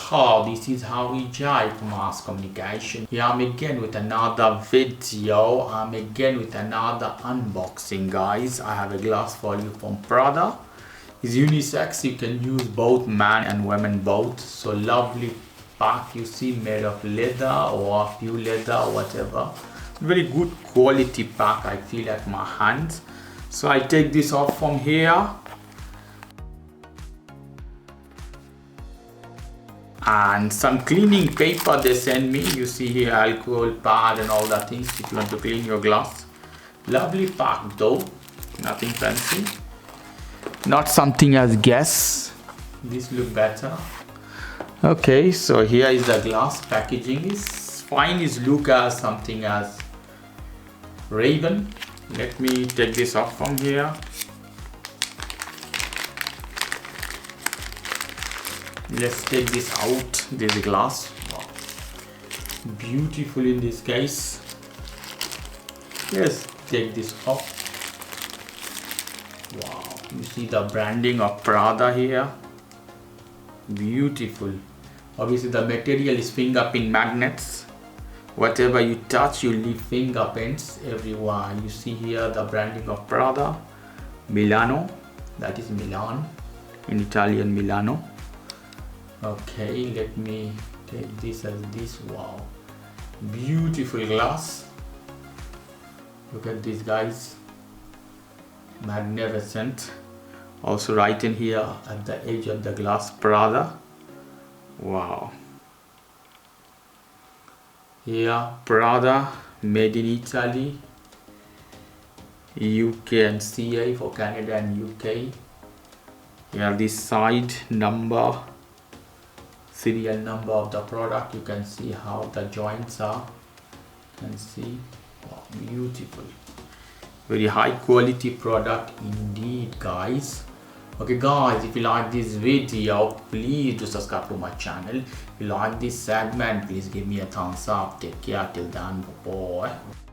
how this is how we drive mass communication. Here I'm again with another video. I'm again with another unboxing, guys. I have a glass for you from Prada. It's unisex. You can use both man and women both. So lovely pack, you see, made of leather or pure leather or whatever. Very good quality pack, I feel, at my hands. So I take this off from here. And some cleaning paper they send me. You see here, alcohol pad and all that things if you want to clean your glass. Lovely pack though, nothing fancy, not something as guess. This look better. Okay, so here is the glass packaging. Is fine. Is look as something as Raven. Let me take this off from here. Let's take this out, this glass. Wow. Beautiful in this case. Let's take this off. Wow, you see the branding of Prada here. Beautiful. Obviously the material is fingerprint magnets. Whatever you touch, you leave fingerprints everywhere. You see here the branding of Prada. Milano, that is Milan, in Italian Milano. Okay, let me take this as this. Wow, beautiful glass. Look at this, guys, magnificent. Also written here at the edge of the glass, Prada. Wow. Here, Prada, made in Italy, UK and CA for Canada and UK. Here this side number, serial number of the product. You can see how the joints are. You can see. Wow, beautiful. Very high quality product indeed, guys. Okay guys, if you like this video, please do subscribe to my channel. If you like this segment, please give me a thumbs up. Take care till then, bye bye.